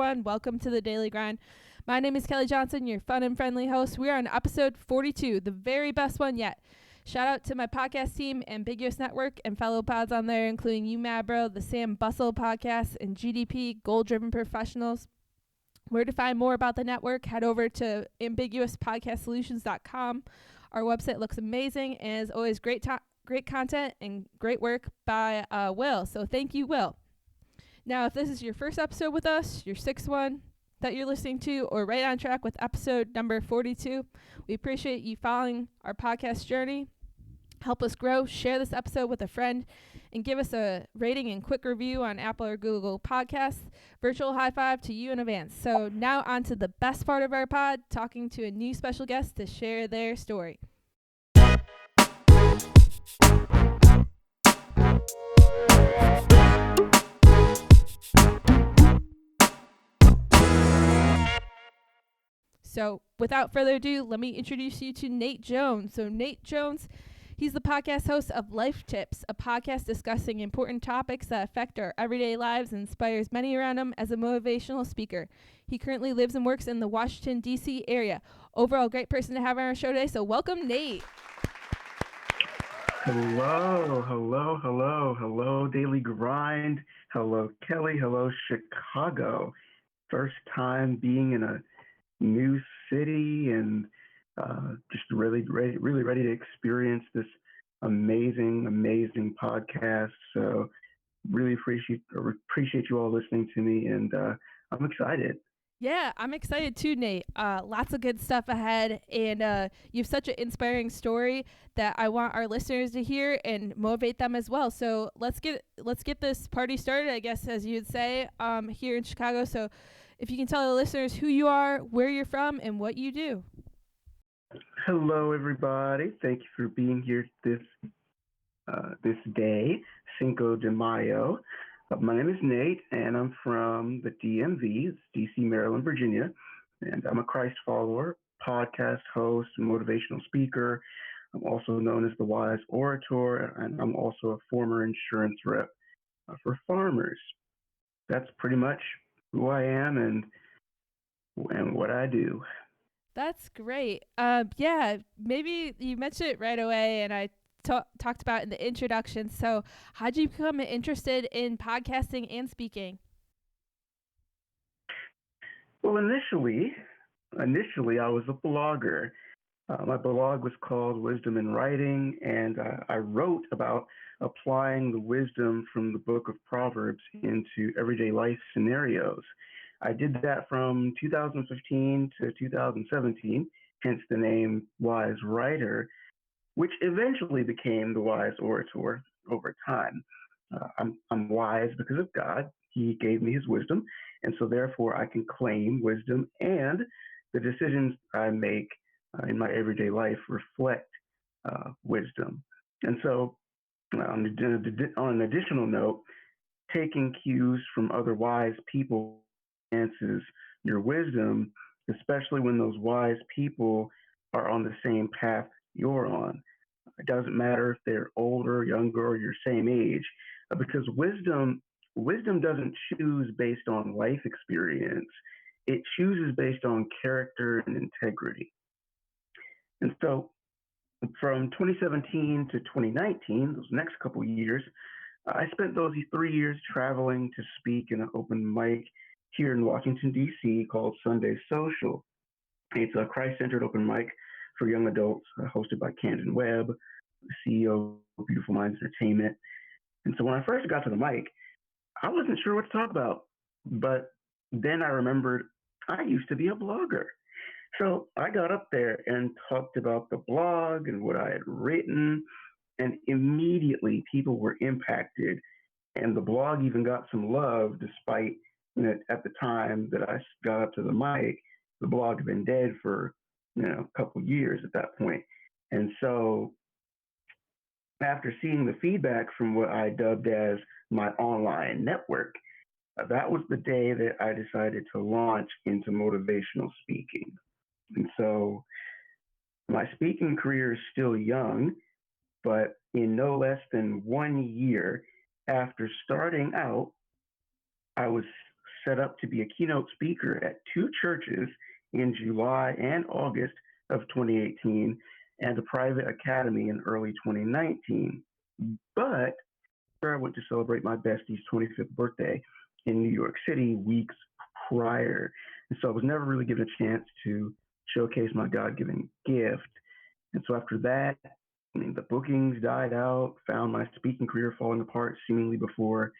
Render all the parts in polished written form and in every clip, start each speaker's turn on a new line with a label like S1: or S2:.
S1: everyone. Welcome to the Daily Grind. My name is Kelly Johnson, your fun and friendly host. We are on episode 42, the very best one yet. Shout out to my podcast team, Ambiguous Network, and fellow pods on there, including You Mabro, the Sam Bustle podcast, and GDP, Goal Driven Professionals. Where to find more about the network, head over to ambiguouspodcastsolutions.com. Our website looks amazing, and as always, great content and great work by Will. So thank you, Will. Now, if this is your first episode with us, your sixth one that you're listening to, or right on track with episode number 42, we appreciate you following our podcast journey. Help us grow, share this episode with a friend, and give us a rating and quick review on Apple or Google Podcasts. Virtual high five to you in advance. So now on to the best part of our pod, talking to a new special guest to share their story. So without further ado, let me introduce you to Nate Jones. So Nate Jones, he's the podcast host of Life Tips, a podcast discussing important topics that affect our everyday lives and inspires many around him as a motivational speaker. He currently lives and works in the Washington, D.C. area. Overall, great person to have on our show today. So welcome, Nate.
S2: Hello, Daily Grind. Hello, Kelly. Hello, Chicago. First time being in a new city and just really ready to experience this amazing podcast. So really appreciate you all listening to me, and I'm excited.
S1: Yeah, I'm excited too, Nate. Lots of good stuff ahead, and you have such an inspiring story that I want our listeners to hear and motivate them as well. So let's get this party started, I guess, as you'd say, here in Chicago. So if you can tell the listeners who you are, where you're from, and what you do.
S2: Hello, everybody. Thank you for being here this day, Cinco de Mayo. My name is Nate, and I'm from the DMV, it's DC, Maryland, Virginia, and I'm a Christ follower, podcast host, and motivational speaker. I'm also known as the Wise Orator, and I'm also a former insurance rep for farmers. That's pretty much who I am and what I do.
S1: That's great. Yeah, maybe you mentioned it right away, and I talked about in the introduction. So how'd you become interested in podcasting and speaking?
S2: Well, initially I was a blogger. My blog was called Wisdom in Writing, and I wrote about applying the wisdom from the book of Proverbs into everyday life scenarios. I did that from 2015 to 2017, hence the name Wise Writer, which eventually became the Wise Orator over time. I'm wise because of God. He gave me his wisdom, and so therefore I can claim wisdom, and the decisions I make in my everyday life reflect wisdom. And so on an additional note, taking cues from other wise people enhances your wisdom, especially when those wise people are on the same path you're on. It doesn't matter if they're older, younger, or your same age, because wisdom doesn't choose based on life experience. It chooses based on character and integrity. And so from 2017 to 2019, those next couple of years, I spent those 3 years traveling to speak in an open mic here in Washington, D.C. called Sunday Social. It's a Christ-centered open mic for young adults hosted by Camden Webb, the CEO of Beautiful Minds Entertainment. And so when I first got to the mic, I wasn't sure what to talk about. But then I remembered I used to be a blogger. So I got up there and talked about the blog and what I had written, and immediately people were impacted. And the blog even got some love, despite, at the time that I got up to the mic, the blog had been dead for, a couple years at that point. And so after seeing the feedback from what I dubbed as my online network, that was the day that I decided to launch into motivational speaking. And so my speaking career is still young, but in no less than 1 year after starting out, I was set up to be a keynote speaker at two churches in July and August of 2018 and a private academy in early 2019. But I went to celebrate my bestie's 25th birthday in New York City weeks prior. And so I was never really given a chance to showcase my God given gift. And so after that, the bookings died out, found my speaking career falling apart seemingly before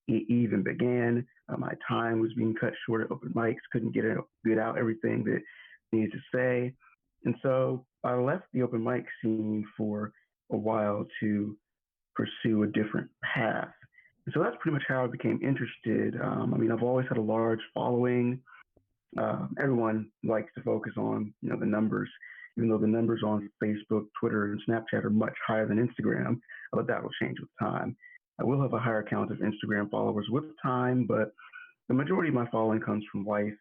S2: it even began. My time was being cut short at open mics, couldn't get out everything that I needed to say. And so I left the open mic scene for a while to pursue a different path. And so that's pretty much how I became interested. I've always had a large following. Everyone likes to focus on, the numbers, even though the numbers on Facebook, Twitter, and Snapchat are much higher than Instagram, but that will change with time. I will have a higher count of Instagram followers with time, but the majority of my following comes from life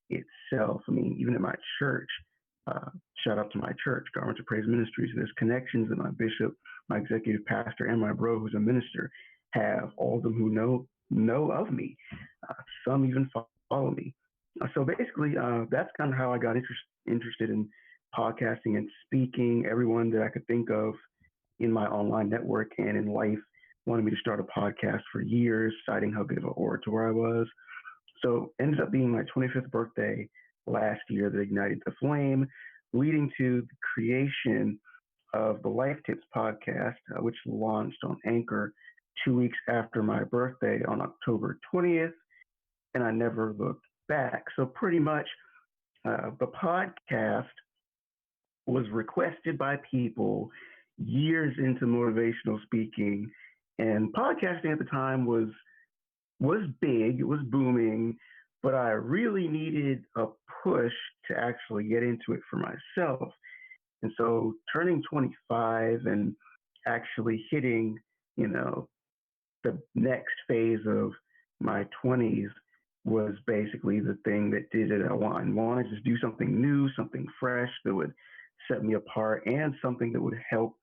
S2: itself. Even at my church, shout out to my church, Garments of Praise Ministries. There's connections that my bishop, my executive pastor, and my bro, who's a minister, have. All of them who know of me. Some even follow me. So basically, that's kind of how I got interested in podcasting and speaking. Everyone that I could think of in my online network and in life wanted me to start a podcast for years, citing how good of an orator I was. So it ended up being my 25th birthday last year that ignited the flame, leading to the creation of the Life Tips podcast, which launched on Anchor 2 weeks after my birthday on October 20th, and I never looked back. So pretty much the podcast was requested by people years into motivational speaking, and podcasting at the time was big, it was booming, but I really needed a push to actually get into it for myself. And so turning 25 and actually hitting, the next phase of my 20s was basically the thing that did it. I wanted to do something new, something fresh that would set me apart, and something that would help,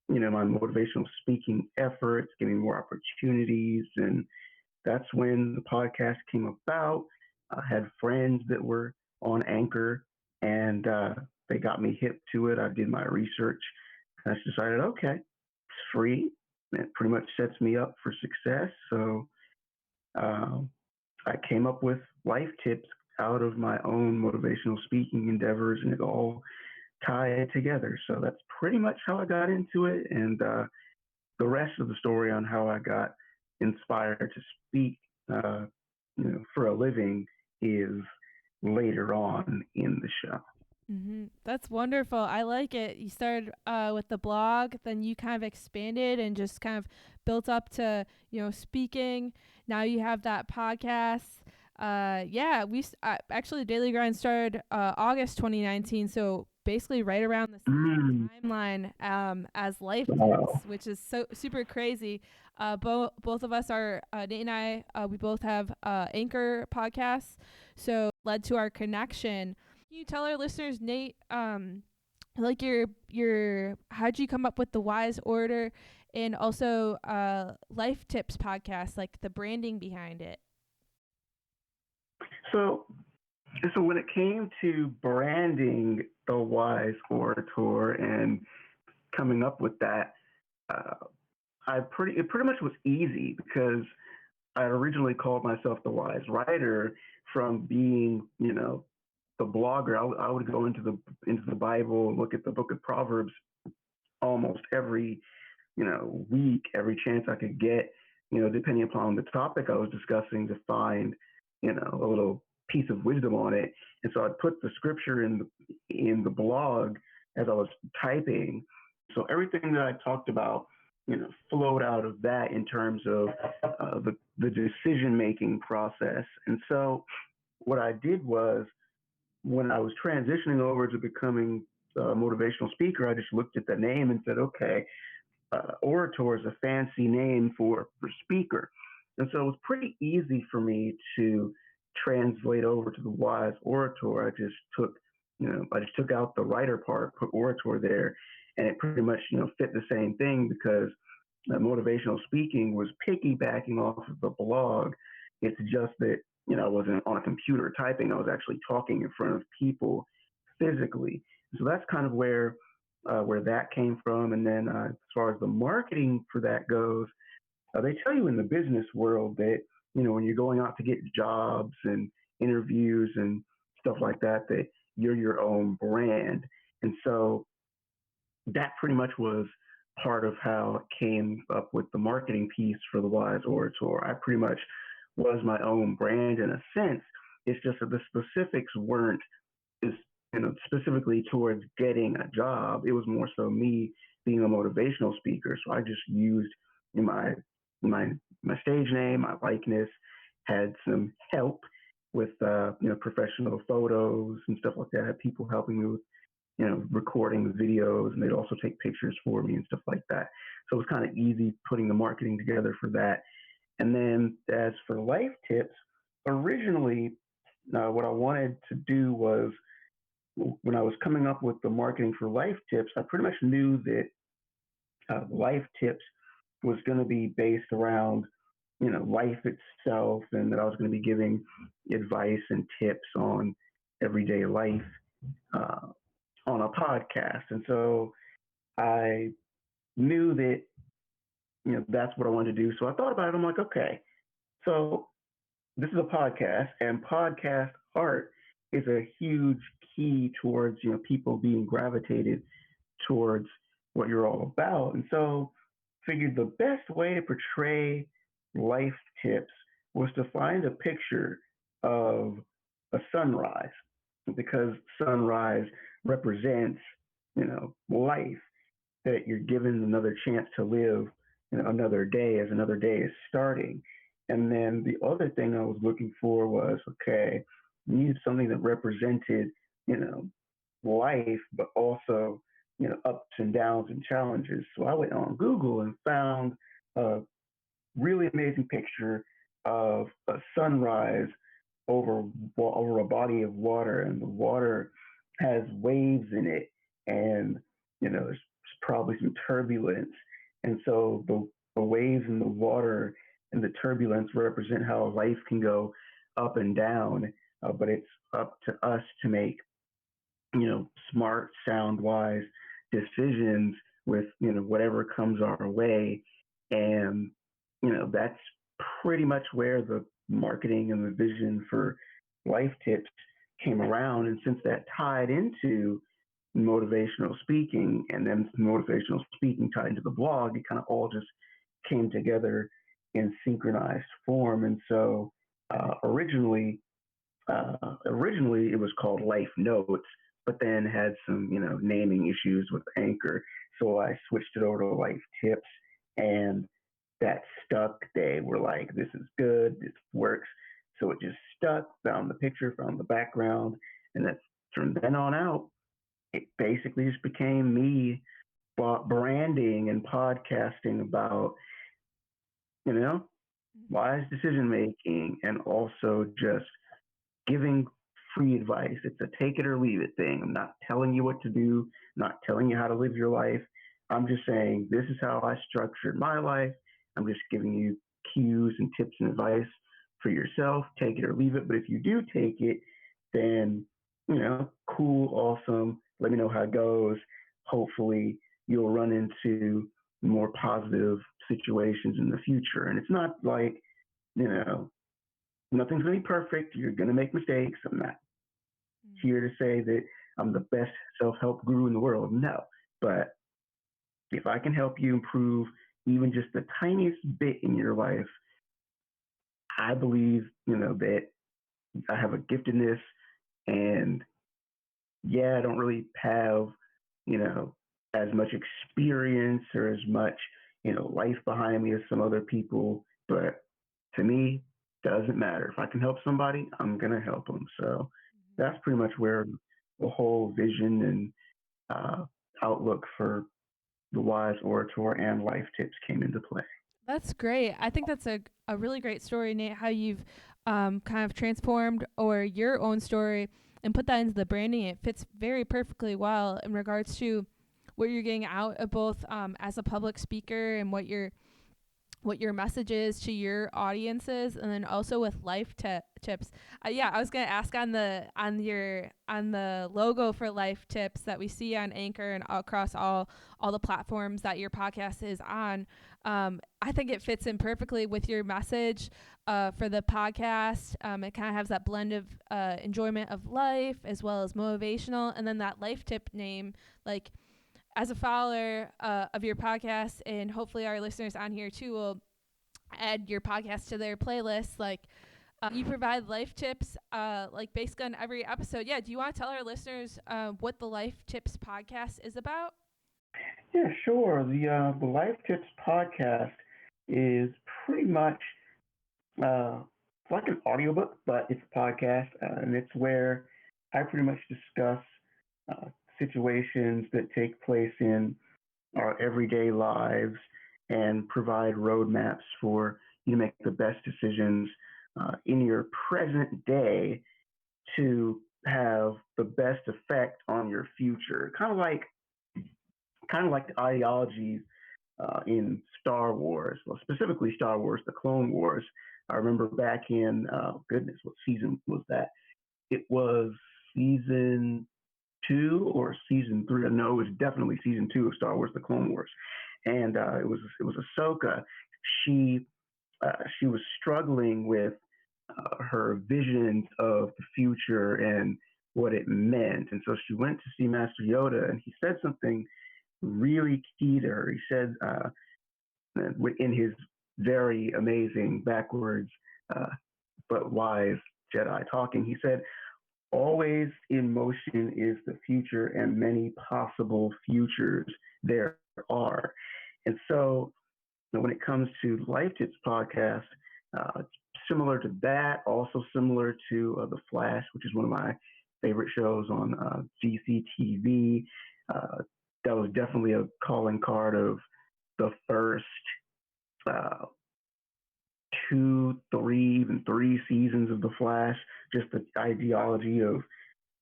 S2: my motivational speaking efforts, give me more opportunities. And that's when the podcast came about. I had friends that were on Anchor, and they got me hip to it. I did my research, and I decided, okay, it's free. It pretty much sets me up for success. So I came up with Life Tips out of my own motivational speaking endeavors, and it all tied together. So that's pretty much how I got into it. And the rest of the story on how I got inspired to speak, for a living is later on in the show.
S1: Mm-hmm. That's wonderful. I like it. You started with the blog, then you kind of expanded and just kind of built up to, speaking. Now you have that podcast. Actually, Daily Grind started August 2019, so basically right around the same timeline as Life Tips, which is so super crazy. Both of us are Nate and I. We both have Anchor podcasts, so led to our connection. Can you tell our listeners, Nate, like your how'd you come up with the Wise Orator, and also Life Tips podcast, like the branding behind it?
S2: So when it came to branding the Wise Orator and coming up with that, it pretty much was easy, because I originally called myself the Wise Writer from being, the blogger. I would go into the Bible and look at the book of Proverbs almost every, week, every chance I could get, depending upon the topic I was discussing, to find, a little piece of wisdom on it. And so I'd put the scripture in the blog as I was typing. So everything that I talked about, flowed out of that in terms of the decision-making process. And so what I did was, when I was transitioning over to becoming a motivational speaker, I just looked at the name and said, okay, orator is a fancy name for speaker. And so it was pretty easy for me to translate over to the Wise Orator. I just took out the writer part, put orator there, and it pretty much, fit the same thing, because motivational speaking was piggybacking off of the blog. It's just that I wasn't on a computer typing. I was actually talking in front of people physically. So that's kind of where that came from. And then as far as the marketing for that goes, they tell you in the business world that when you're going out to get jobs and interviews and stuff like that, that you're your own brand. And so that pretty much was part of how it came up with the marketing piece for the Wise Orator. I pretty much was my own brand in a sense. It's just that the specifics weren't is specifically towards getting a job. It was more so me being a motivational speaker. So I just used my my my stage name, my likeness, had some help with professional photos and stuff like that. I had people helping me with recording the videos, and they'd also take pictures for me and stuff like that. So it was kind of easy putting the marketing together for that. And then as for life tips, originally, what I wanted to do was when I was coming up with the marketing for life tips, I pretty much knew that life tips was going to be based around life itself, and that I was going to be giving advice and tips on everyday life uh, on a podcast. And so I knew that that's what I wanted to do. So I thought about it. I'm like, okay, so this is a podcast, and podcast art is a huge key towards people being gravitated towards what you're all about. And so figured the best way to portray life tips was to find a picture of a sunrise, because sunrise represents life, that you're given another chance to live another day as another day is starting. And then the other thing I was looking for was, okay, you needed something that represented life, but also ups and downs and challenges. So I went on Google and found a really amazing picture of a sunrise over a body of water, and the water has waves in it, and there's probably some turbulence. And so the waves in the water and the turbulence represent how life can go up and down, but it's up to us to make smart, sound, wise decisions with whatever comes our way. And that's pretty much where the marketing and the vision for life tips came around. And since that tied into motivational speaking, and then motivational speaking tied into the blog, it kind of all just came together in synchronized form. And so originally it was called Life Notes, but then had some naming issues with Anchor. So I switched it over to Life Tips, and that stuck. They were like, this is good, this works. So it just stuck, found the picture, found the background, and that's from then on out, it basically just became me branding and podcasting about, wise decision making, and also just giving free advice. It's a take it or leave it thing. I'm not telling you what to do, not telling you how to live your life. I'm just saying, this is how I structured my life. I'm just giving you cues and tips and advice for yourself. Take it or leave it. But if you do take it, then, cool, awesome. Let me know how it goes. Hopefully you'll run into more positive situations in the future. And it's not like, nothing's going to be perfect. You're going to make mistakes. I'm not here to say that I'm the best self-help guru in the world. No. But if I can help you improve even just the tiniest bit in your life, I believe, that I have a giftedness. And yeah, I don't really have, as much experience or as much, life behind me as some other people. But to me, doesn't matter. If I can help somebody, I'm going to help them. So that's pretty much where the whole vision and outlook for the Wise Orator and Life Tips came into play.
S1: That's great. I think that's a really great story, Nate, how you've kind of transformed or your own story and put that into the branding. It fits very perfectly well in regards to what you're getting out of both as a public speaker and what you're what your message is to your audiences, and then also with life tips. Yeah, I was gonna ask on the logo for Life Tips that we see on Anchor and across all the platforms that your podcast is on. I think it fits in perfectly with your message for the podcast. It kind of has that blend of enjoyment of life as well as motivational, and then that life tip name, like, as a follower of your podcast, and hopefully our listeners on here too will add your podcast to their playlist. Like, you provide life tips, like basically on every episode. Yeah. Do you want to tell our listeners what the Life Tips podcast is about?
S2: Yeah, sure. The Life Tips podcast is pretty much uh, it's like an audiobook, but it's a podcast, and it's where I pretty much discuss uh, situations that take place in our everyday lives and provide roadmaps for you to make the best decisions in your present day to have the best effect on your future. Kind of like the ideologies in Star Wars, well, specifically Star Wars, the Clone Wars. I remember back in, goodness, what season was that? It was season two or season three. No, it was definitely season two of Star Wars: The Clone Wars, and it was Ahsoka. She she was struggling with her visions of the future and what it meant, and so she went to see Master Yoda, and he said something really key to her. He said, in his very amazing backwards uh, but wise Jedi talking, he said, always in motion is the future, and many possible futures there are. And so, when it comes to Life Tips podcast, it's similar to that, also similar to The Flash, which is one of my favorite shows on GCTV. Uh, that was definitely a calling card of the first uh, two, three, even three seasons of The Flash. Just the ideology of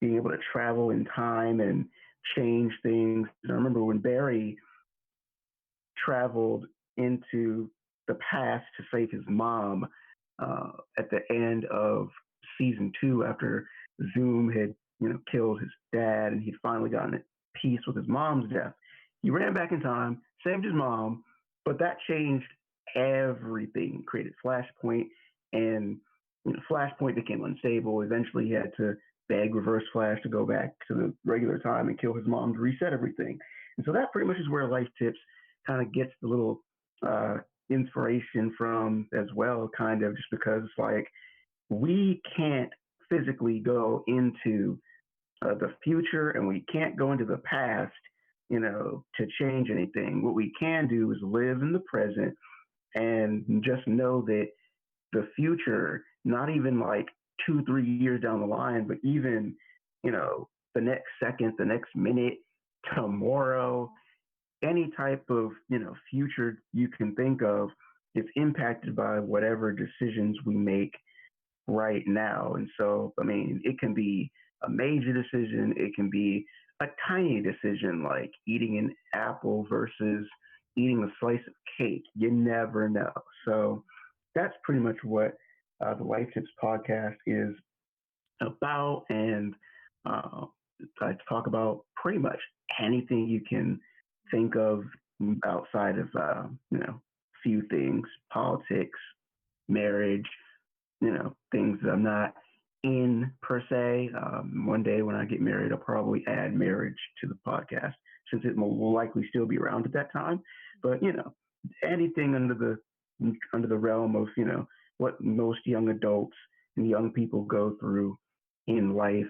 S2: being able to travel in time and change things. I remember when Barry traveled into the past to save his mom at the end of season two, after Zoom had, killed his dad, and he'd finally gotten at peace with his mom's death. He ran back in time, saved his mom, but that changed everything. Created Flashpoint, and Flashpoint became unstable. Eventually, he had to beg Reverse Flash to go back to the regular time and kill his mom to reset everything. And so that pretty much is where Life Tips kind of gets the little uh, inspiration from as well, kind of, just because it's like we can't physically go into the future, and we can't go into the past, to change anything. What we can do is live in the present and just know that the future, not even like 2, 3 years down the line, but even, the next second, the next minute, tomorrow, any type of, future you can think of is impacted by whatever decisions we make right now. And so, I mean, it can be a major decision, it can be a tiny decision like eating an apple versus eating a slice of cake. You never know. So that's pretty much what the Life Tips podcast is about. And uh, I talk about pretty much anything you can think of outside of, few things: politics, marriage, things that I'm not in per se. One day when I get married, I'll probably add marriage to the podcast, since it will likely still be around at that time. But anything under the realm of what most young adults and young people go through in life,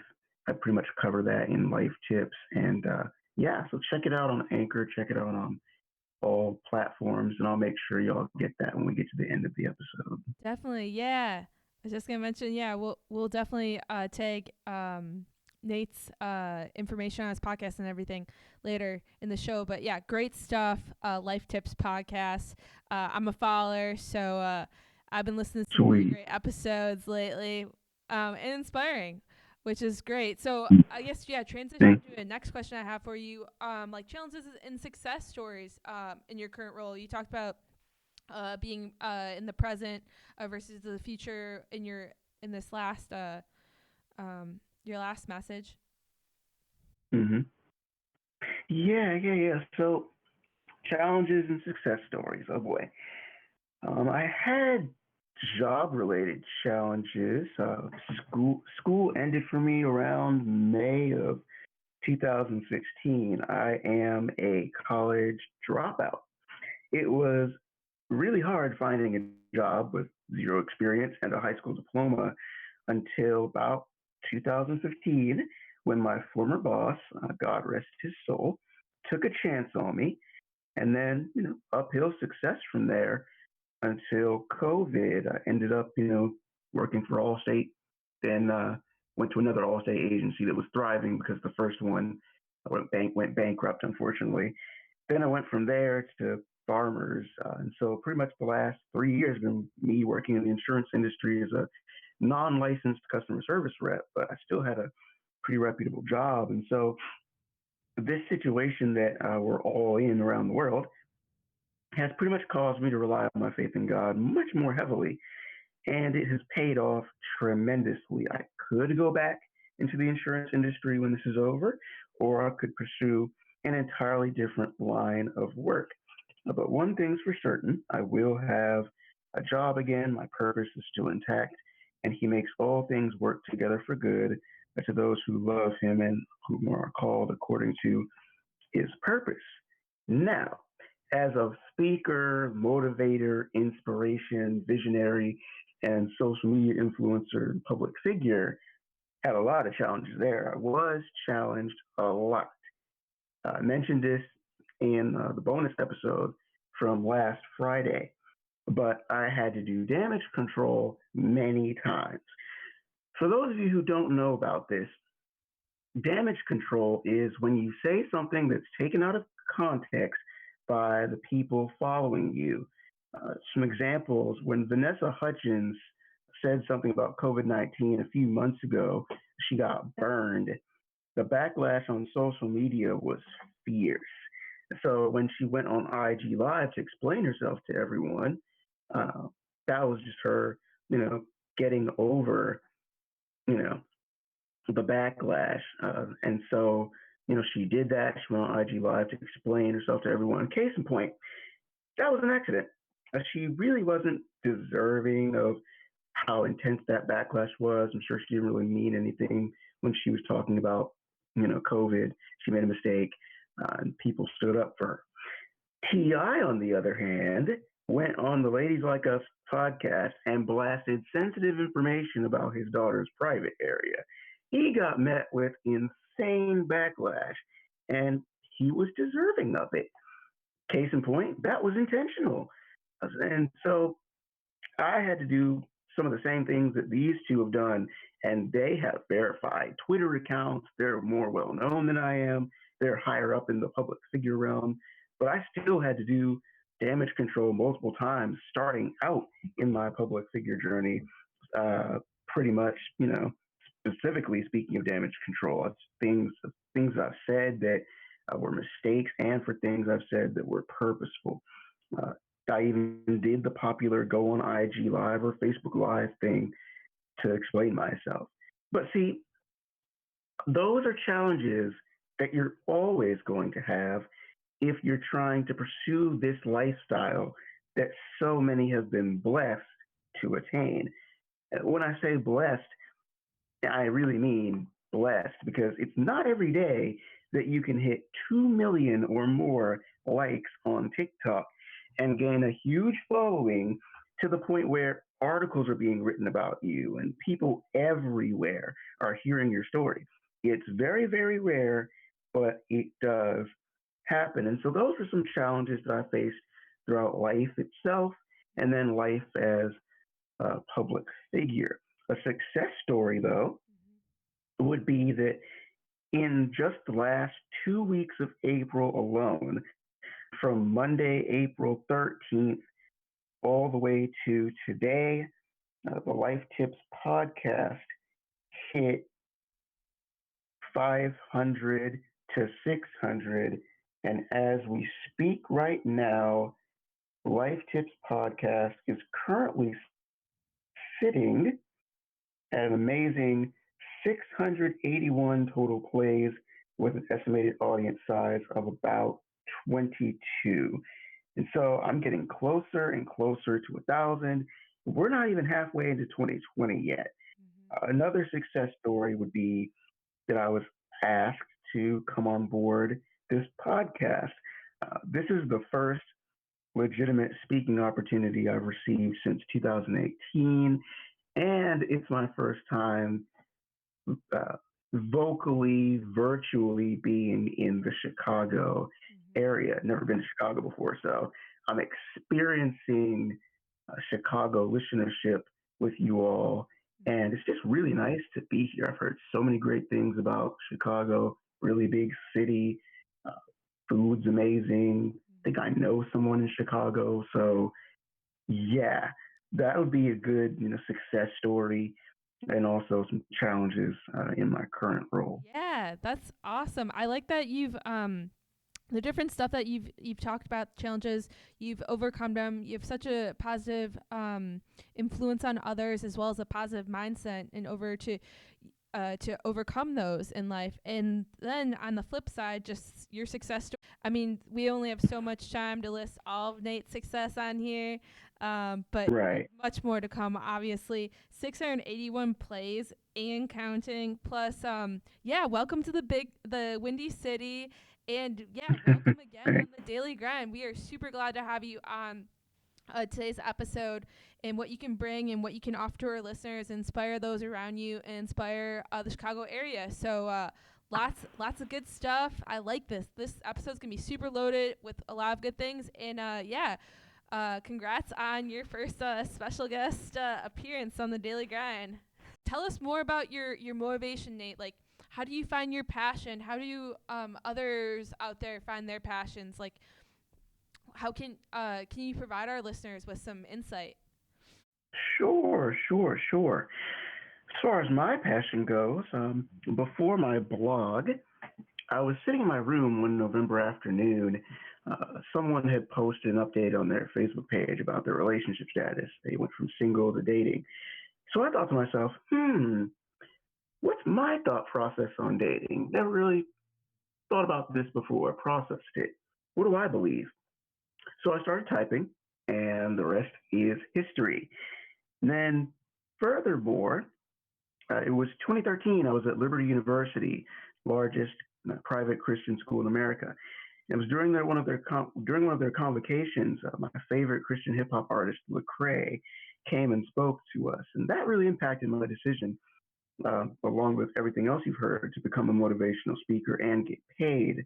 S2: I pretty much cover that in Life Tips. And yeah, so check it out on Anchor, check it out on all platforms, and I'll make sure y'all get that when we get to the end of the episode.
S1: Definitely, yeah. I was just gonna mention, yeah, we'll definitely tag Nate's information on his podcast and everything later in the show. But yeah, great stuff. Life Tips podcast. I'm a follower, so I've been listening to some really
S2: Sweet.
S1: great episodes lately, and inspiring, which is great. So I guess, yeah, transition to the next question I have for you. Like challenges and success stories in your current role. You talked about being in the present versus the future in this last your last message?
S2: Hmm. Yeah. So challenges and success stories. Oh boy. I had job-related challenges. School ended for me around May of 2016. I am a college dropout. It was really hard finding a job with zero experience and a high school diploma until about 2015 when my former boss, God rest his soul, took a chance on me and then, uphill success from there until COVID. I ended up, working for Allstate, then went to another Allstate agency that was thriving because the first one went bankrupt, unfortunately. Then I went from there to Farmers. And so pretty much the last 3 years have been me working in the insurance industry as a non-licensed customer service rep, but I still had a pretty reputable job. And so this situation that we're all in around the world has pretty much caused me to rely on my faith in God much more heavily. And it has paid off tremendously. I could go back into the insurance industry when this is over, or I could pursue an entirely different line of work. But one thing's for certain, I will have a job again. My purpose is still intact, and He makes all things work together for good to those who love Him and whom are called according to His purpose. Now, as a speaker, motivator, inspiration, visionary, and social media influencer and public figure, had a lot of challenges there. I was challenged a lot. I mentioned this in the bonus episode from last Friday, but I had to do damage control many times. For those of you who don't know about this, damage control is when you say something that's taken out of context by the people following you. Some examples: when Vanessa Hudgens said something about COVID-19 a few months ago, she got burned. The backlash on social media was fierce. So when she went on IG Live to explain herself to everyone, uh, that was just her, getting over, you know, the backlash. And so, she did that. She went on IG Live to explain herself to everyone. Case in point, that was an accident. She really wasn't deserving of how intense that backlash was. I'm sure she didn't really mean anything when she was talking about, COVID. She made a mistake, and people stood up for her. T.I., on the other hand, went on the Ladies Like Us podcast and blasted sensitive information about his daughter's private area. He got met with insane backlash, and he was deserving of it. Case in point, that was intentional. And so I had to do some of the same things that these two have done, and they have verified Twitter accounts. They're more well known than I am. They're higher up in the public figure realm, but I still had to do damage control multiple times, starting out in my public figure journey. Pretty much, specifically speaking of damage control, it's things I've said that were mistakes, and for things I've said that were purposeful. Uh, I even did the popular go on IG Live or Facebook Live thing to explain myself. But see, those are challenges that you're always going to have if you're trying to pursue this lifestyle that so many have been blessed to attain. When I say blessed, I really mean blessed, because it's not every day that you can hit 2 million or more likes on TikTok and gain a huge following to the point where articles are being written about you and people everywhere are hearing your story. It's very, very rare, but it does happen. And so those are some challenges that I faced throughout life itself and then life as a public figure. A success story, though, would be that in just the last 2 weeks of April alone, from Monday, April 13th, all the way to today, the Life Tips podcast hit 500 to 600. And as we speak right now, Life Tips podcast is currently sitting at an amazing 681 total plays with an estimated audience size of about 22. And so I'm getting closer and closer to 1,000. We're not even halfway into 2020 yet. Another success story would be that I was asked to come on board this podcast. This is the first legitimate speaking opportunity I've received since 2018, and it's my first time uh, vocally, virtually being in the Chicago area. Never been to Chicago before, so I'm experiencing Chicago listenership with you all, and it's just really nice to be here. I've heard so many great things about Chicago, really big city. Uh, Food's amazing. I think I know someone in Chicago, so yeah, that would be a good, success story, and also some challenges in my current role.
S1: Yeah, that's awesome. I like that you've the different stuff that you've talked about, challenges, you've overcome them. You have such a positive influence on others, as well as a positive mindset in over to overcome those in life. And then on the flip side, just your success story. I mean, we only have so much time to list all of Nate's success on here, but
S2: Right.
S1: much more to come, obviously. 681 plays and counting. Plus, yeah, welcome to the Windy City. And yeah, welcome again on the Daily Grind. We are super glad to have you on today's episode, and what you can bring and what you can offer to our listeners, inspire those around you, and inspire the Chicago area. So lots of good stuff. I like this. This episode's gonna be super loaded with a lot of good things. And yeah, congrats on your first special guest appearance on the Daily Grind. Tell us more about your motivation, Nate. Like, how do you find your passion? How do others out there find their passions? Like, how can you provide our listeners with some insight?
S2: Sure. As far as my passion goes, before my blog, I was sitting in my room one November afternoon. Someone had posted an update on their Facebook page about their relationship status. They went from single to dating. So I thought to myself, what's my thought process on dating? Never really thought about this before, processed it. What do I believe? So I started typing, and the rest is history. And then, furthermore, it was 2013. I was at Liberty University, largest private Christian school in America. It was during during one of their convocations. My favorite Christian hip hop artist, Lecrae, came and spoke to us, and that really impacted my decision, along with everything else you've heard, to become a motivational speaker and get paid.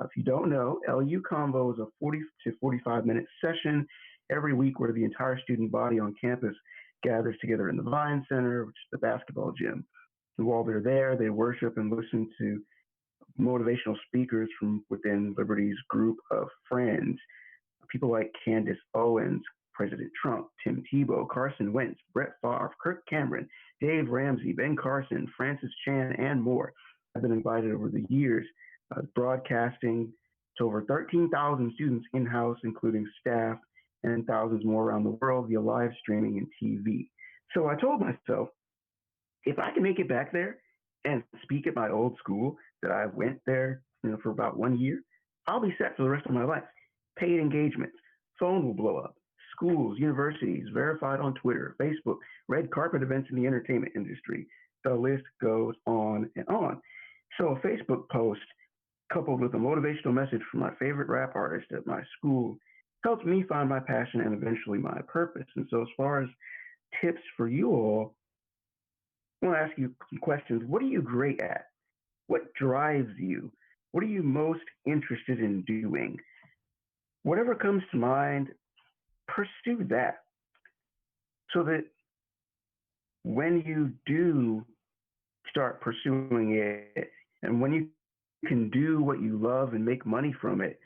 S2: If you don't know, LU Convo is a 40 to 45-minute session every week where the entire student body on campus gathers together in the Vine Center, which is the basketball gym. And while they're there, they worship and listen to motivational speakers from within Liberty's group of friends. People like Candace Owens, President Trump, Tim Tebow, Carson Wentz, Brett Favre, Kirk Cameron, Dave Ramsey, Ben Carson, Francis Chan, and more have been invited over the years, broadcasting to over 13,000 students in-house, including staff, and thousands more around the world via live streaming and TV. So I told myself, if I can make it back there and speak at my old school that I went there, for about 1 year, I'll be set for the rest of my life. Paid engagements, phone will blow up. Schools, universities, verified on Twitter, Facebook, red carpet events in the entertainment industry. The list goes on and on. So a Facebook post coupled with a motivational message from my favorite rap artist at my school helped me find my passion and eventually my purpose. And so as far as tips for you all, I want to ask you some questions. What are you great at? What drives you? What are you most interested in doing? Whatever comes to mind, pursue that, so that when you do start pursuing it, and when you can do what you love and make money from it,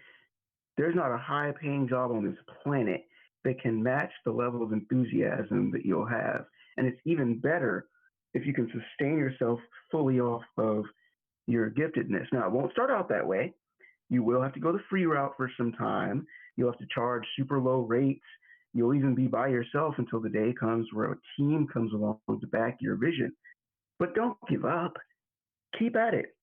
S2: there's not a high paying job on this planet that can match the level of enthusiasm that you'll have. And it's even better if you can sustain yourself fully off of your giftedness. Now, it won't start out that way. You will have to go the free route for some time. You'll have to charge super low rates. You'll even be by yourself until the day comes where a team comes along to back your vision. But don't give up. Keep at it.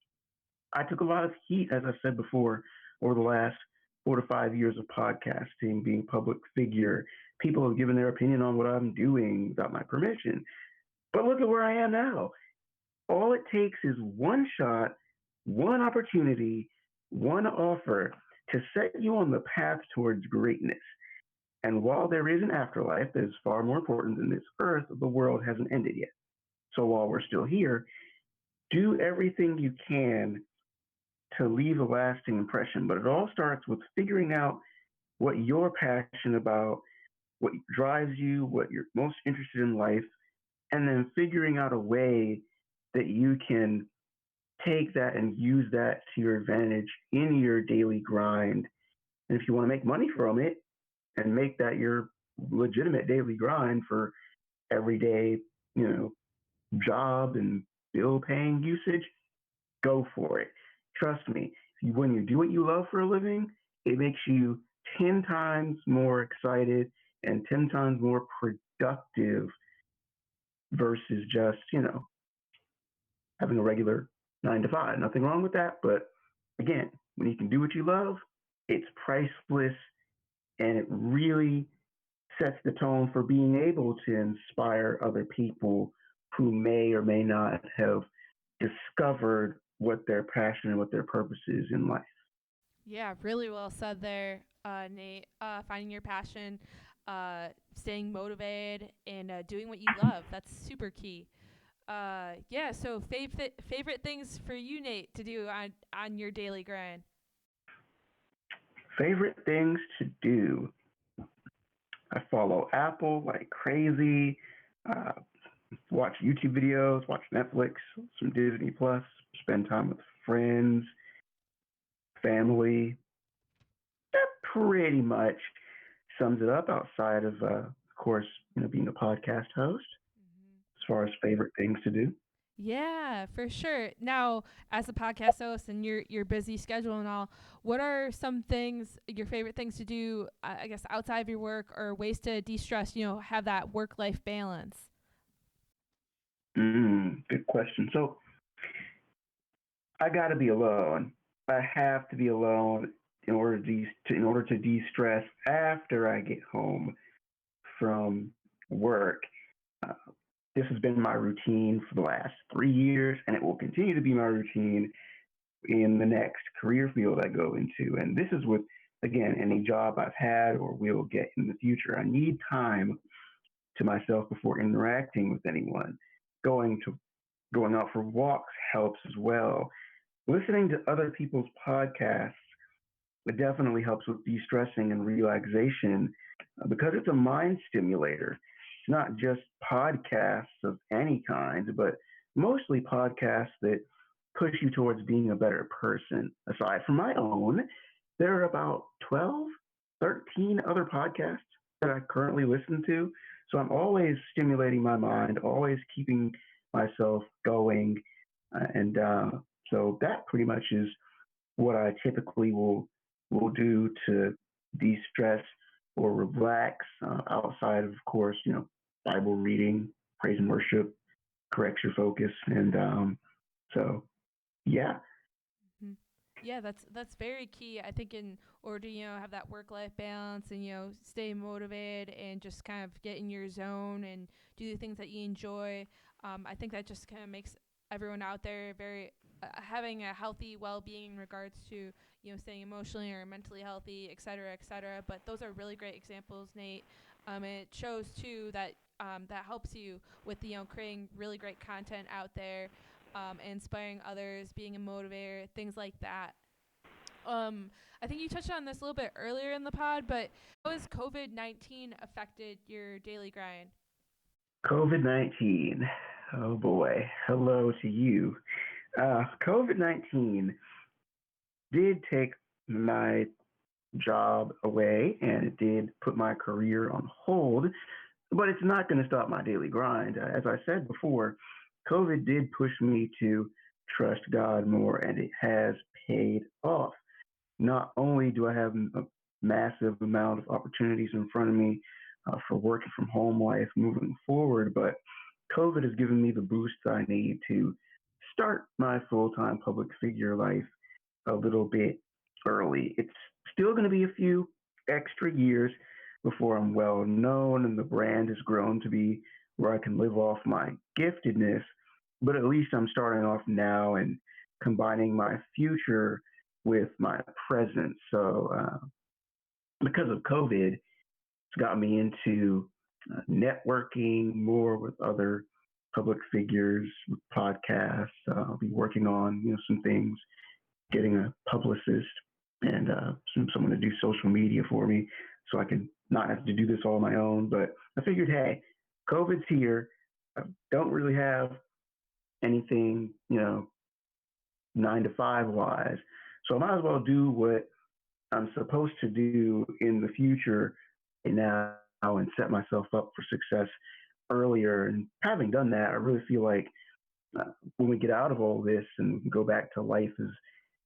S2: I took a lot of heat, as I said before, over the last 4 to 5 years of podcasting, being a public figure. People have given their opinion on what I'm doing without my permission. But look at where I am now. All it takes is one shot, one opportunity, one offer to set you on the path towards greatness. And while there is an afterlife that is far more important than this earth, the world hasn't ended yet. So while we're still here, do everything you can to leave a lasting impression. But it all starts with figuring out what you're passionate about, what drives you, what you're most interested in life, and then figuring out a way that you can take that and use that to your advantage in your daily grind. And if you want to make money from it and make that your legitimate daily grind for everyday, job and bill paying usage, go for it. Trust me, when you do what you love for a living, it makes you 10 times more excited and 10 times more productive versus just, having a regular 9 to 5. Nothing wrong with that. But again, when you can do what you love, it's priceless and it really sets the tone for being able to inspire other people who may or may not have discovered what their passion and what their purpose is in life.
S1: Yeah, really well said there, Nate. Finding your passion, staying motivated, and doing what you love. That's super key. Yeah, so favorite things for you, Nate, to do on your daily grind?
S2: Favorite things to do. I follow Apple like crazy. Uh, watch YouTube videos, watch Netflix, some Disney Plus, spend time with friends, family. That pretty much sums it up outside of course, being a podcast host as far as favorite things to do.
S1: Yeah, for sure. Now, as a podcast host and your busy schedule and all, what are some things, your favorite things to do, I guess, outside of your work or ways to de-stress, have that work-life balance?
S2: Good question. So I got to be alone. I have to be alone in order to de-stress after I get home from work. Uh, this has been my routine for the last 3 years, and it will continue to be my routine in the next career field I go into. And this is with, again, any job I've had or will get in the future. I need time to myself before interacting with anyone. Going out for walks helps as well. Listening to other people's podcasts, it definitely helps with de-stressing and relaxation because it's a mind stimulator. It's not just podcasts of any kind, but mostly podcasts that push you towards being a better person. Aside from my own, there are about 12, 13 other podcasts that I currently listen to. So I'm always stimulating my mind, always keeping myself going. So that pretty much is what I typically will do to de-stress or relax outside of course, Bible reading, praise and worship, corrects your focus. And so, yeah.
S1: Yeah, that's very key. I think in order to have that work life balance and stay motivated and just kind of get in your zone and do the things that you enjoy. I think that just kind of makes everyone out there very having a healthy well-being in regards to staying emotionally or mentally healthy, et cetera, et cetera. But those are really great examples, Nate. It shows too that that helps you with creating really great content out there. Inspiring others, being a motivator, things like that. I think you touched on this a little bit earlier in the pod, but how has COVID-19 affected your daily grind?
S2: COVID-19. Oh boy. Hello to you. COVID-19 did take my job away and it did put my career on hold, but it's not going to stop my daily grind. As I said before, COVID did push me to trust God more, and it has paid off. not only do I have a massive amount of opportunities in front of me for working from home life moving forward, but COVID has given me the boost I need to start my full time public figure life a little bit early. It's still going to be a few extra years before I'm well known and the brand has grown to be where I can live off my giftedness. But at least I'm starting off now and combining my future with my present. So, because of COVID, it's got me into networking more with other public figures, with podcasts. I'll be working on some things, getting a publicist and someone to do social media for me, so I can not have to do this all on my own. But I figured, hey, COVID's here. I don't really have anything, 9 to 5 wise, so I might as well do what I'm supposed to do in the future and now and set myself up for success earlier. And having done that, I really feel like when we get out of all this and go back to life as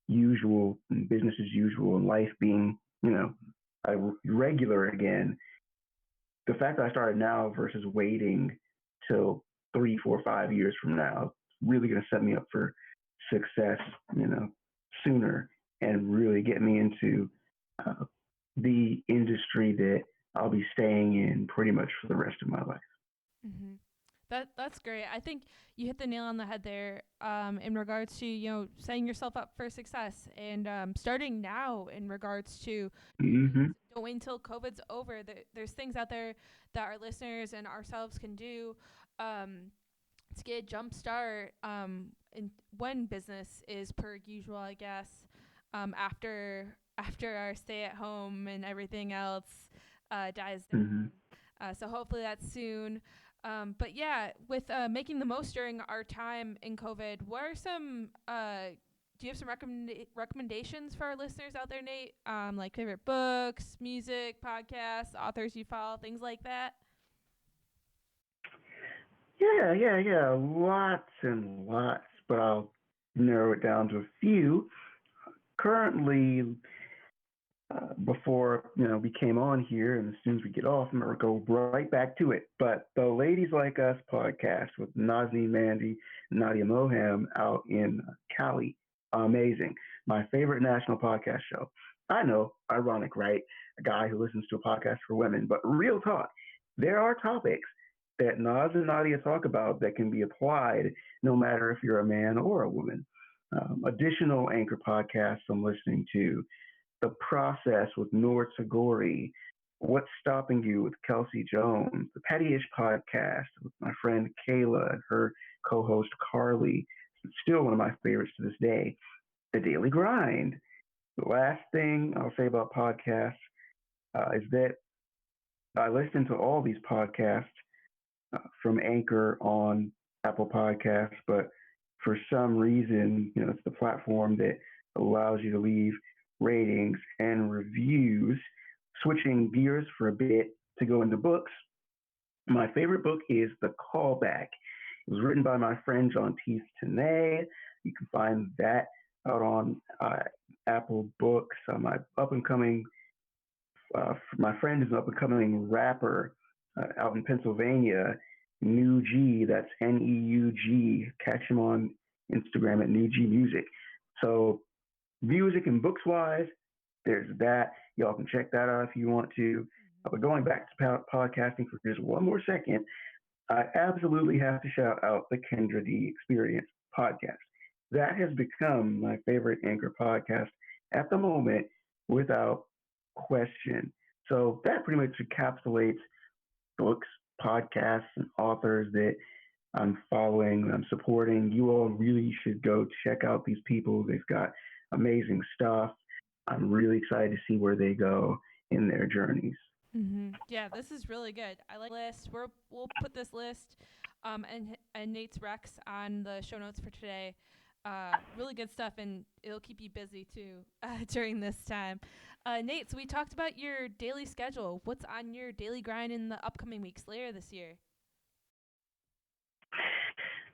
S2: usual and business as usual and life being, regular again, the fact that I started now versus waiting till 3, 4, 5 years from now is really going to set me up for success, sooner and really get me into uh, the industry that I'll be staying in pretty much for the rest of my life.
S1: Mm-hmm. That's great. I think you hit the nail on the head there. In regards to setting yourself up for success and starting now in regards to
S2: Mm-hmm.
S1: don't wait until COVID's over. There's things out there that our listeners and ourselves can do to get a jump start in when business is per usual, I guess. After our stay at home and everything else dies down.
S2: Mm-hmm.
S1: So hopefully that's soon. But yeah, with making the most during our time in COVID, what are some do you have some recommendations for our listeners out there, Nate? Like favorite books, music, podcasts, authors you follow, things like that?
S2: Yeah. Lots and lots, but I'll narrow it down to a few. Currently, before we came on here, and as soon as we get off, I'm gonna go right back to it. But the Ladies Like Us podcast with Nazni Mandy, Nadia Moham out in Cali, amazing. My favorite national podcast show. I know, ironic, right? A guy who listens to a podcast for women, but real talk. There are topics that Naz and Nadia talk about that can be applied no matter if you're a man or a woman. Additional anchor podcasts I'm listening to: The Process with Noor Tagore, What's Stopping You with Kelsey Jones, the Petty-ish podcast with my friend Kayla and her co-host Carly. It's still one of my favorites to this day. The Daily Grind. The last thing I'll say about podcasts is that I listen to all these podcasts from Anchor on Apple Podcasts, but for some reason, it's the platform that allows you to leave ratings and reviews. Switching gears for a bit to go into books, my favorite book is The Callback. It was written by my friend John Teeth Tanay. You can find that out on Apple Books. My friend is an up and coming rapper out in Pennsylvania, New G. That's Neug. Catch him on Instagram at New G Music. So music and books wise, there's that. Y'all can check that out if you want to. But going back to podcasting for just one more second, I absolutely have to shout out the Kendra D Experience podcast. That has become my favorite anchor podcast at the moment, without question. So that pretty much encapsulates books, podcasts, and authors that I'm following, I'm supporting. You all really should go check out these people. They've got amazing stuff. I'm really excited to see where they go in their journeys.
S1: Mm-hmm. Yeah, this is really good. I like this list. We'll put this list and Nate's Rex on the show notes for today. Really good stuff, and it'll keep you busy too during this time. Nate, so we talked about your daily schedule. What's on your daily grind in the upcoming weeks later this year?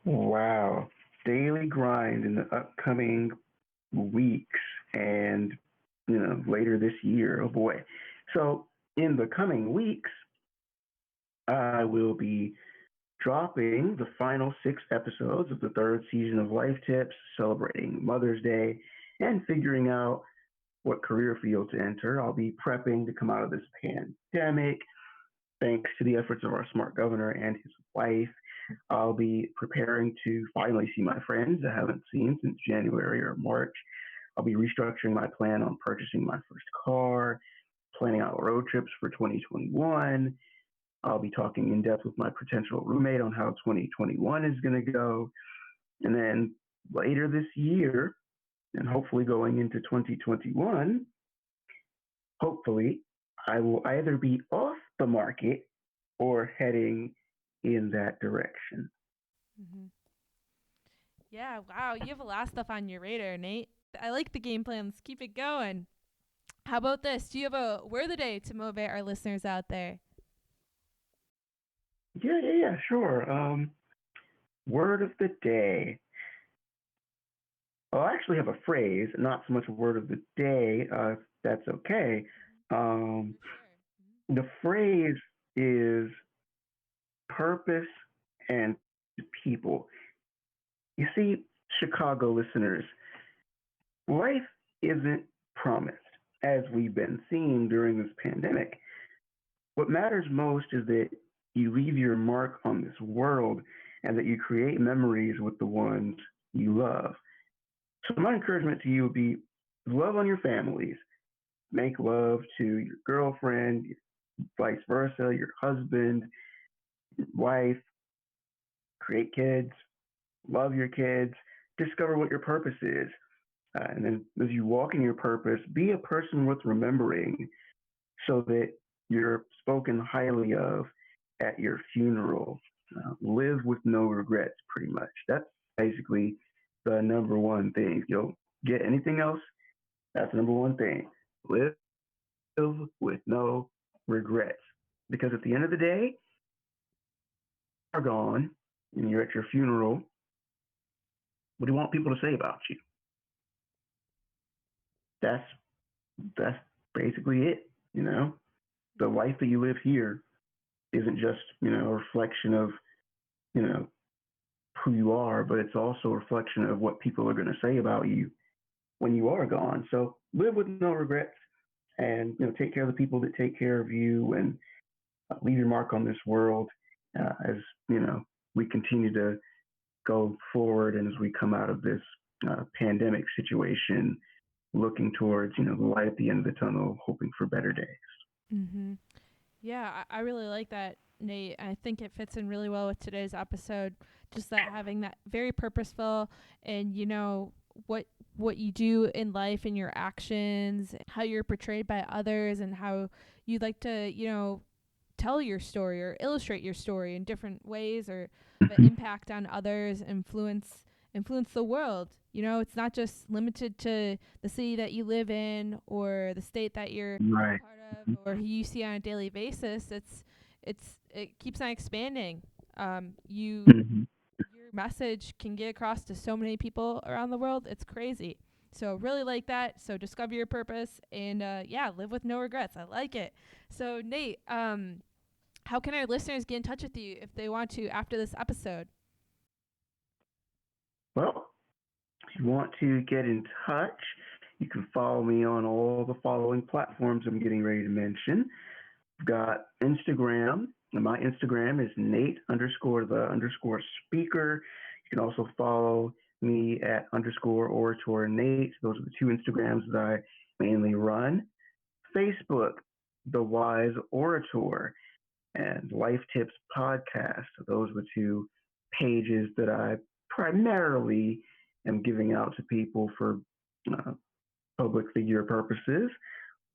S2: Wow. Daily grind in the upcoming weeks. And later this year. Oh boy. So in the coming weeks, I will be dropping the final 6 episodes of the third season of Life Tips, celebrating Mother's Day and figuring out what career field to enter. I'll be prepping to come out of this pandemic thanks to the efforts of our smart governor and his wife. I'll be preparing to finally see my friends I haven't seen since January or March. I'll be restructuring my plan on purchasing my first car, planning out road trips for 2021. I'll be talking in depth with my potential roommate on how 2021 is going to go. And then later this year, and hopefully going into 2021, hopefully, I will either be off the market or heading in that direction.
S1: Mm-hmm. Yeah, wow, you have a lot of stuff on your radar, Nate. I like the game plans. Keep it going. How about this? Do you have a word of the day to motivate our listeners out there?
S2: Yeah, sure. Word of the day. Well, I actually have a phrase, not so much a word of the day, if that's okay. Um,
S1: For sure.
S2: the phrase is purpose and people. You see, Chicago listeners, life isn't promised, as we've been seeing during this pandemic. What matters most is that you leave your mark on this world and that you create memories with the ones you love. So, my encouragement to you would be love on your families, make love to your girlfriend, vice versa, your husband, your wife, create kids, love your kids, discover what your purpose is. And then as you walk in your purpose, be a person worth remembering so that you're spoken highly of at your funeral. Live with no regrets, pretty much. That's basically the number one thing. If you'll get anything else, that's the number one thing. Live with no regrets. Because at the end of the day, you're gone and you're at your funeral. What do you want people to say about you? That's that's basically it. The life that you live here isn't just a reflection of you know who you are, but it's also a reflection of what people are going to say about you when you are gone. So live with no regrets, and take care of the people that take care of you, and leave your mark on this world as we continue to go forward, and as we come out of this pandemic situation, looking towards the light at the end of the tunnel, hoping for better days.
S1: Mm-hmm. Yeah, I really like that, Nate. I think it fits in really well with today's episode. Just that having that very purposeful and what you do in life and your actions, how you're portrayed by others, and how you'd like to tell your story or illustrate your story in different ways or have an
S2: Mm-hmm.
S1: impact on others, influence the world. It's not just limited to the city that you live in or the state that you're
S2: Right.
S1: part of or who you see on a daily basis. It keeps on expanding.
S2: Mm-hmm.
S1: Your message can get across to so many people around the world. It's crazy. So really like that. So discover your purpose and yeah, live with no regrets. I like it. So Nate, how can our listeners get in touch with you if they want to after this episode?
S2: Well, if you want to get in touch, you can follow me on all the following platforms I'm getting ready to mention. I've got Instagram, and my Instagram is Nate underscore the underscore speaker. You can also follow me at underscore orator Nate. Those are the two Instagrams that I mainly run. Facebook, The Wise Orator, and Life Tips Podcast. Those are the two pages that I primarily am giving out to people for uh, public figure purposes.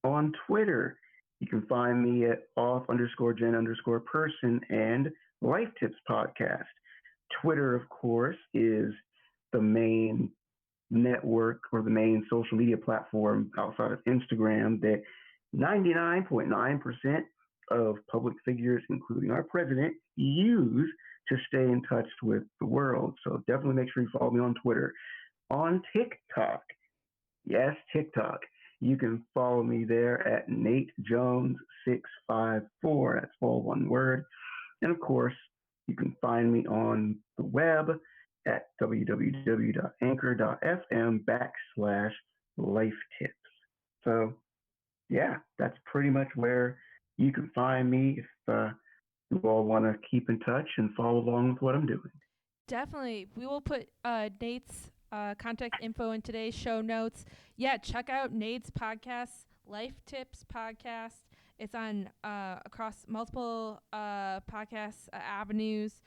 S2: On Twitter, you can find me at off underscore gen underscore person and Life Tips Podcast. Twitter, of course, is the main network or the main social media platform outside of Instagram that 99.9% of public figures, including our president, use to stay in touch with the world. So definitely make sure you follow me on Twitter. On TikTok, yes, TikTok. You can follow me there at Nate Jones 654. That's all one word. And of course, you can find me on the web at www.anchor.fm/life tips. So, yeah, that's pretty much where you can find me if you all want to keep in touch and follow along with what I'm doing.
S1: Definitely. We will put Nate's contact info in today's show notes. Yeah, check out Nate's podcast, Life Tips Podcast. It's on across multiple podcast avenues.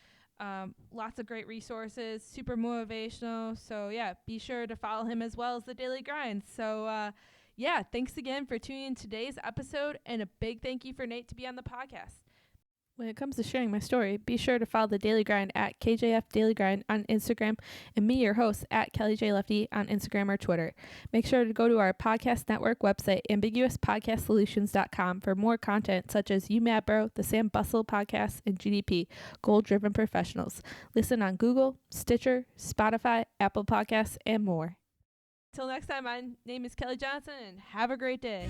S1: Lots of great resources, super motivational. So, yeah, be sure to follow him as well as The Daily Grind. So, yeah, thanks again for tuning in today's episode, and a big thank you for Nate to be on the podcast. When it comes to sharing my story, be sure to follow The Daily Grind at KJF Daily Grind on Instagram and me, your host, at Kelly J. Lefty on Instagram or Twitter. Make sure to go to our podcast network website, ambiguouspodcastsolutions.com, for more content such as UMAD Bro, the Sam Bustle podcast, and GDP, Goal Driven Professionals. Listen on Google, Stitcher, Spotify, Apple Podcasts, and more. Till next time, my name is Kelly Johnson, and have a great day.